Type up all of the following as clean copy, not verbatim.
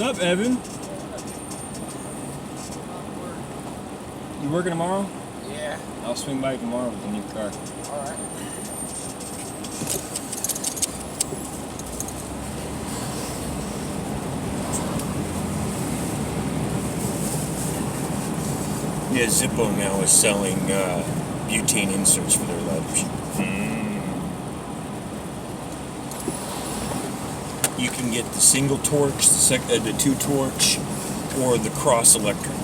up, Evan? You working tomorrow? Yeah. I'll swing by tomorrow with the new car. Alright. Yeah, Zippo now is selling butane inserts for their leathers. You can get the single torch, the two torch, or the cross electric.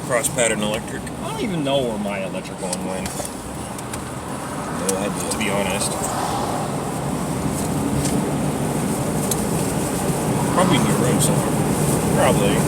Cross pattern electric. I don't even know where my electric one went. No idea, to be honest. Probably in your road somewhere. Probably.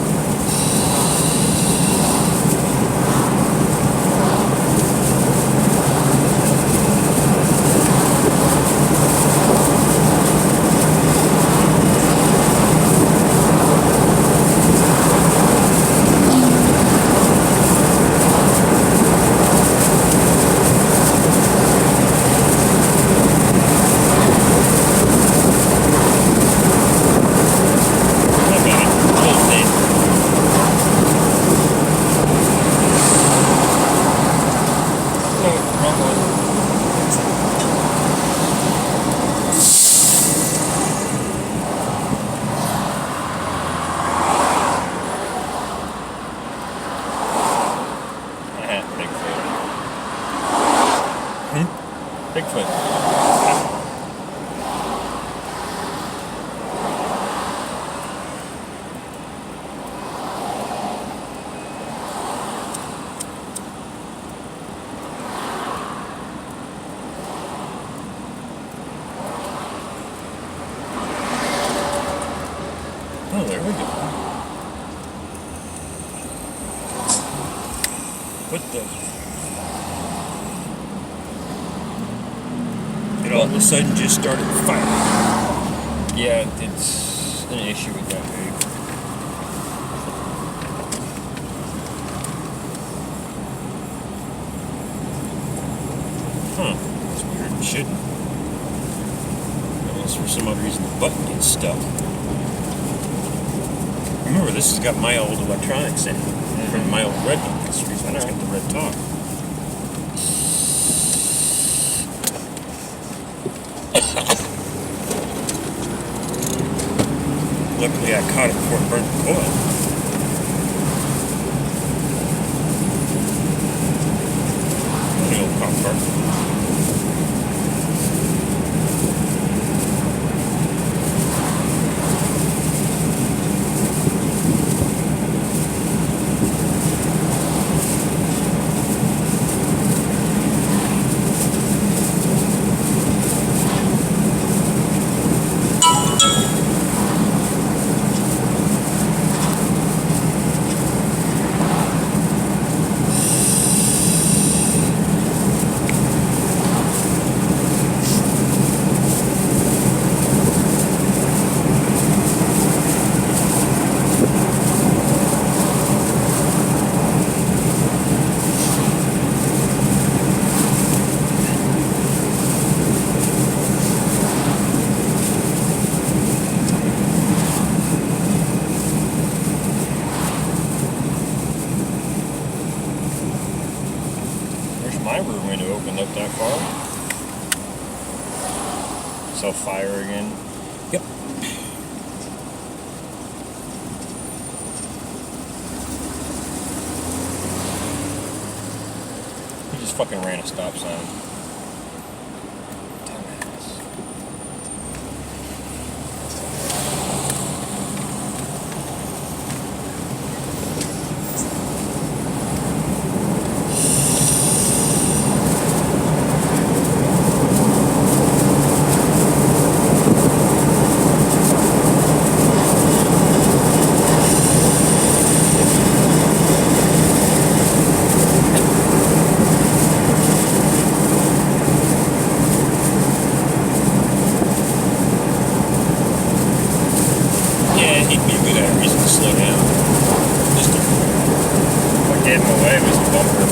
Bigfoot. Oh, there we go. What the? It all of a sudden just started firing. Yeah, it's an issue with that dude. Huh. That's weird. It shouldn't. Unless for some other reason the button gets stuck. Remember, this has got my old electronics in it. From my old red one. That's the reason it's got the red top. Luckily, I caught it before it burnt the coil. The old cop car. My rear window opened up that far. So fire again. Yep. He just fucking ran a stop sign. Dumbass. He'd be a good reason to slow down. Just to... What gave him away was the bumper.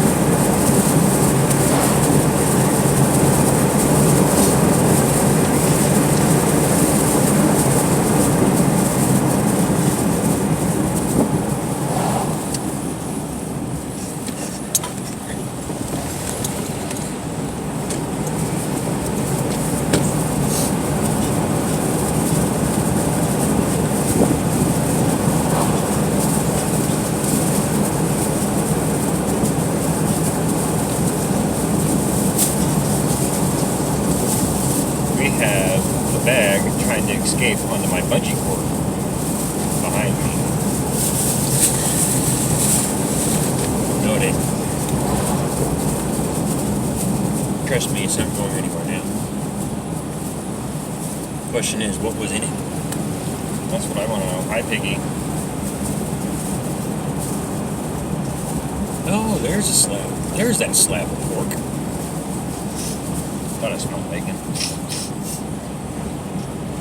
escape onto my bungee cord behind me. No, it ain't. Trust me, it's not going anywhere now. Question is, what was in it? That's what I want to know. Hi, Piggy. Oh, there's a slab. There's that slab of pork. Thought I smelled bacon.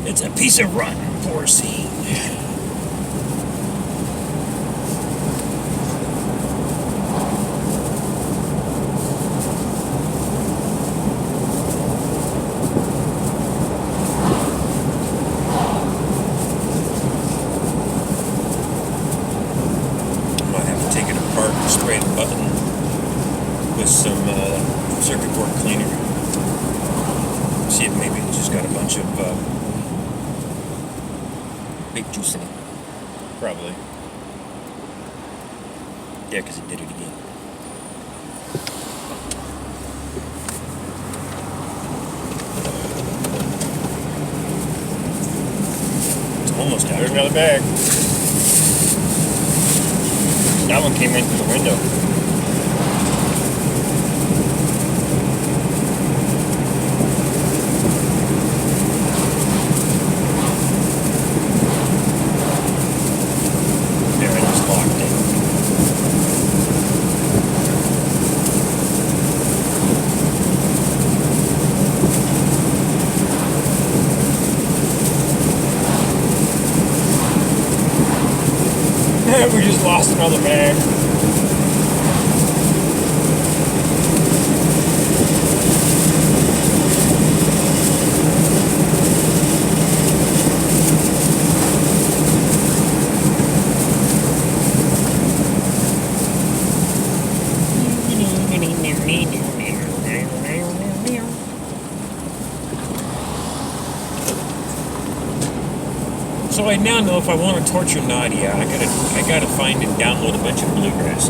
It's a piece of rotten porcine. Might have to take it apart and spray the button with some circuit board cleaner. See if maybe it's just got a bunch of big juice in it. Probably. Yeah, because it did it again. It's almost out. There's another bag. That one came in through the window. There, it was locked in. We just lost another bag. So I now know if I want to torture Nadia, I gotta find and download a bunch of bluegrass.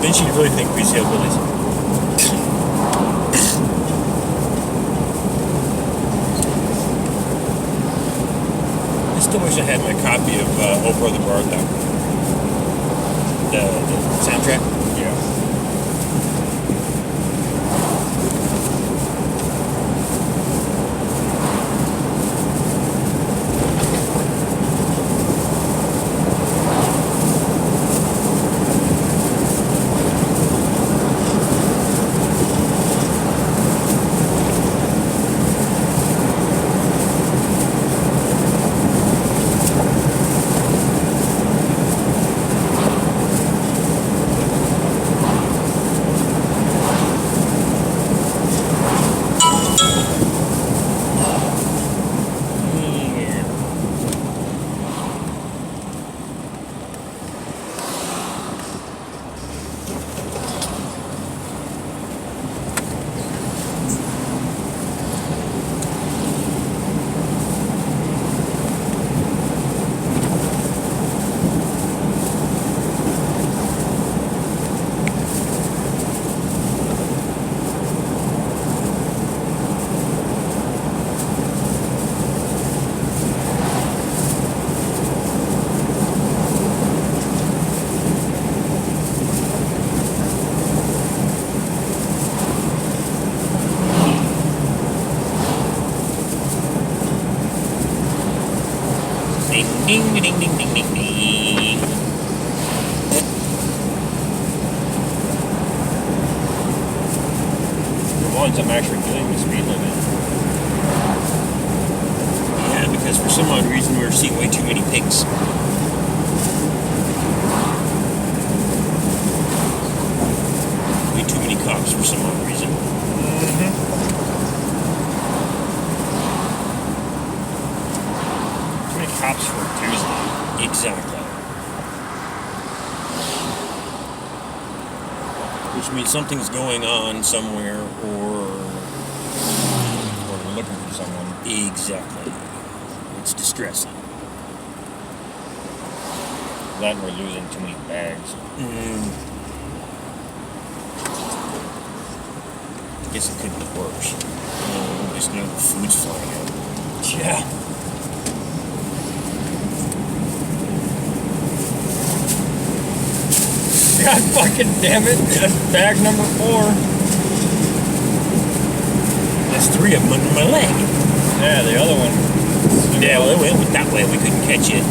Then she'd really think we's hillbillies. I still wish I had my copy of Oh Brother Bartholomew. The soundtrack. Yeah. Ding, ding, ding, ding, ding, ding, ding. For once, I'm actually doing the speed limit. Yeah, because for some odd reason we're seeing way too many pigs. Way too many cops for some odd reason. Too many cops for a Tuesday. Exactly. Which means something's going on somewhere, or We're looking for someone. exactly. It's distressing. That and we're losing too many bags. Guess it could be worse. Just know the food's flying out. Yeah. God fucking damn it. That's bag number 4. There's 3 of them under my leg. Yeah, the other one. Yeah, well, it went that way. We couldn't catch it.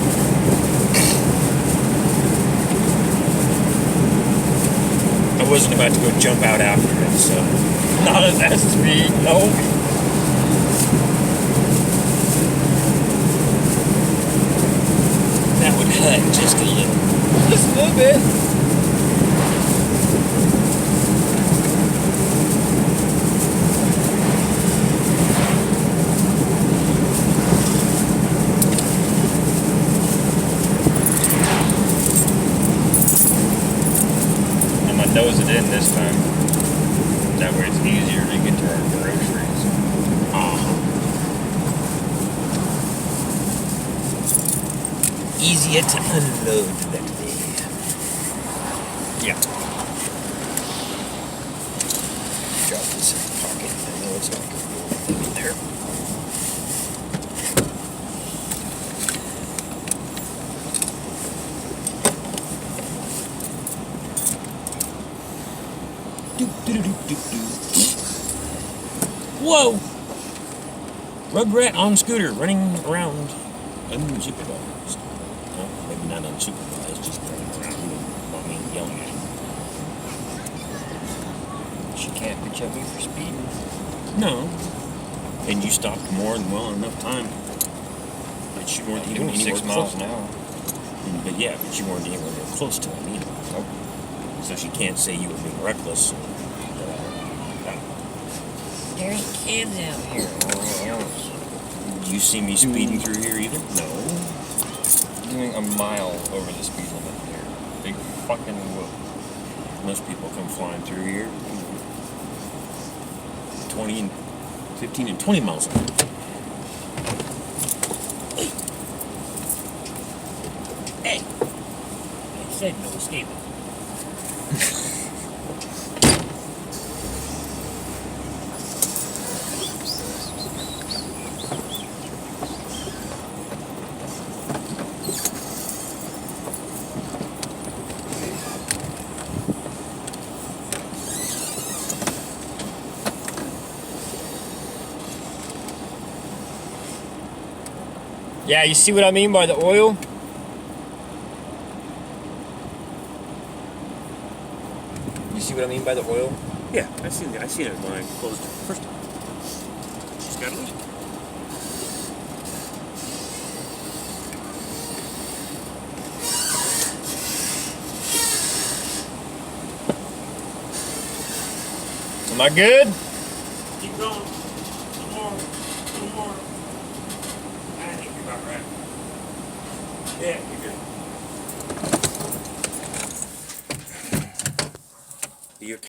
I wasn't about to go jump out after it, so. Not at that speed, nope. That would hurt just a little. Just a little bit. I'm gonna nose it in this time. That way it's easier to get to our groceries. Easier to unload that way. Yeah. Drop this in the pocket. I know it's not going to go in there. Whoa! Rugrat on scooter running around unsupervised. Well, maybe not unsupervised, just running around. Yelling at him. She can't bitch at me for speeding. No. And you stopped more than well enough time. But you weren't I'm even doing 6 anywhere miles close. an hour. But yeah, but you weren't anywhere near close to him either. Nope. So she can't say you were being reckless. There ain't kids out here. Do you see me speeding through here either? No. Doing a mile over the speed limit here. Big fucking whoop. Most people come flying through here 20 and 15 and 20 miles an hour. Hey! I said no escaping. Yeah, you see what I mean by the oil? You see what I mean by the oil? Yeah, I seen it when I closed it first time. Just got a leak. Am I good? Keep going. One more. One more. I think you're about right. Yeah, you're good.